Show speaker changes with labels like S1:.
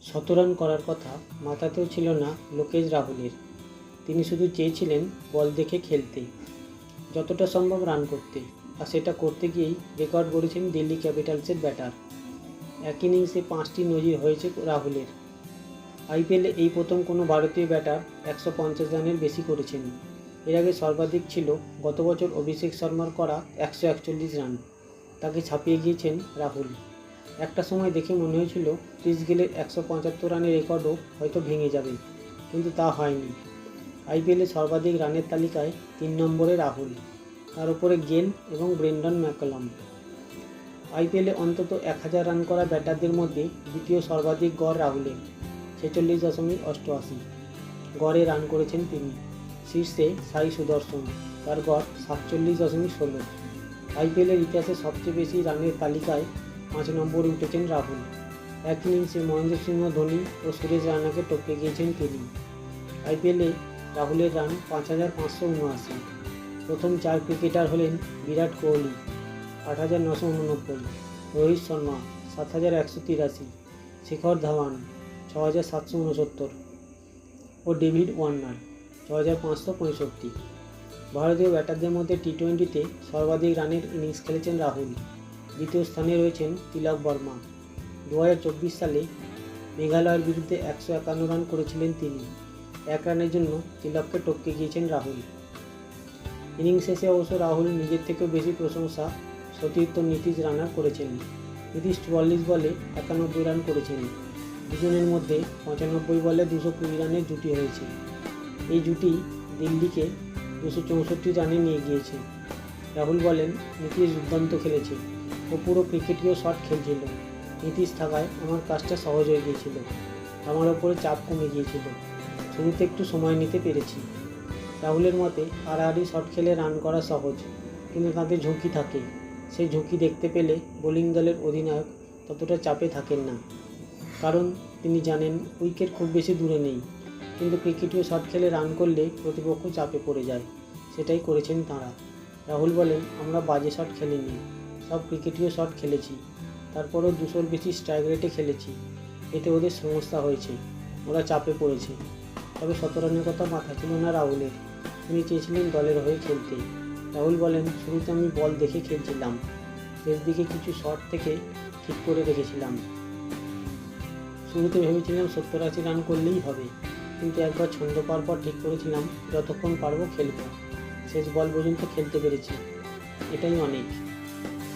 S1: শতরান করার কথা মাথাতেও ছিল না লোকেশ রাহুলের। তিনি শুধু চেয়েছিলেন বল দেখে খেলতে, যতটা সম্ভব রান করতে, আর সেটা করতে গিয়েই রেকর্ড গড়েছেন দিল্লি ক্যাপিটালসের ব্যাটার। এক ইনিংসে 5টি নজির হয়েছে রাহুলের। আইপিএলে এই প্রথম কোনো ভারতীয় ব্যাটার 150 রানের বেশি করেছেন। এর আগে সর্বাধিক ছিল গত বছর অভিষেক শর্মার করা 141 রান। তাকে ছাপিয়ে গিয়েছেন রাহুল। একটা সময় দেখে মনে হয়েছিল ক্রিস গেলের 175 রানের রেকর্ডও হয়তো ভেঙে যাবে, কিন্তু তা হয়নি। আইপিএলে সর্বাধিক রানের তালিকায় 3 নম্বরে রাহুল, তার উপরে গেল এবং ব্রেন্ডন ম্যাককালাম। আইপিএলে অন্তত 1000 রান করা ব্যাটারদের মধ্যে দ্বিতীয় সর্বাধিক গড় রাহুলের, 46.88 গড়ে রান করেছেন তিনি। শীর্ষে সাই সুদর্শন, তার গড় 47.16। আইপিএলের ইতিহাসে সবচেয়ে বেশি রানের তালিকায় 5 নম্বরে উঠেছেন রাহুল। এক ইনিংসে মহেন্দ্র সিংহ ধোনি ও সুরেশ রায়নাকে টপকে গিয়েছেন তিনি। আইপিএলে রাহুলের রান 5579। প্রথম 4 ক্রিকেটার হলেন বিরাট কোহলি 8989, রোহিত শর্মা 7183, শিখর ধাওয়ান 6769 ও ডেভিড ওয়ার্নার 6565। ভারতীয় ব্যাটারদের মধ্যে টি-20তে সর্বাধিক রানের ইনিংস খেলেছেন রাহুল। দ্বিতীয় স্থানে রয়েছেন তিলক বর্মা। 2024 সালে মেঘালয়ের বিরুদ্ধে 151 রান করেছিলেন তিনি। 1 রানের জন্য তিলককে টপকে গিয়েছেন রাহুল। ইনিংস শেষে অবশ্য রাহুল নিজের থেকেও বেশি প্রশংসা সতীর্থ নীতিশ রানা করেছেন। নীতিশ 44 বলে 91 রান করেছেন। দুজনের মধ্যে 95 বলে 220 রানের জুটি হয়েছে। এই জুটি দিল্লিকে 264 রানে নিয়ে গিয়েছে। রাহুল বলেন, নীতিশ দুর্দান্ত খেলেছে, ও পুরো ক্রিকেটীয় শট খেলছিল। নীতিশ থাকায় আমার কাজটা সহজ হয়ে গিয়েছিল, আমার ওপরে চাপ কমে গিয়েছিল, শুরুতে একটু সময় নিতে পেরেছি। রাহুলের মতে আড়াআড়ি শট খেলে রান করা সহজ, কিন্তু তাতে ঝুঁকি থাকে। সেই ঝুঁকি দেখতে পেলে বোলিং দলের অধিনায়ক ততটা চাপে থাকেন না, কারণ তিনি জানেন উইকেট খুব বেশি দূরে নেই, কিন্তু ক্রিকেটীয় শট খেলে রান করলে প্রতিপক্ষ চাপে পড়ে যায়। সেটাই করেছেন তাঁরা। রাহুল বলেন, আমরা বাজে শট খেলিনি, সব ক্রিকেটীয় শট খেলেছি, তারপরেও 200-র বেশি স্ট্রাইক রেটে খেলেছি। এতে ওদের সমস্যা হয়েছে, ওরা চাপে পড়েছে। তবে 100 রানের কথা মাথা ছিল না রাহুলের। তিনি চেয়েছিলেন দলের হয়ে খেলতে। রাহুল বলেন, শুরুতে আমি বল দেখে খেলছিলাম, শেষ দিকে কিছু শট থেকে ঠিক করে রেখেছিলাম। শুরুতে ভেবেছিলাম 70-80 রান করলেই হবে, কিন্তু একবার ছন্দ পাওয়ার পর ঠিক করেছিলাম যতক্ষণ পারবো খেলবো। শেষ বল পর্যন্ত খেলতে পেরেছি, এটাই অনেক।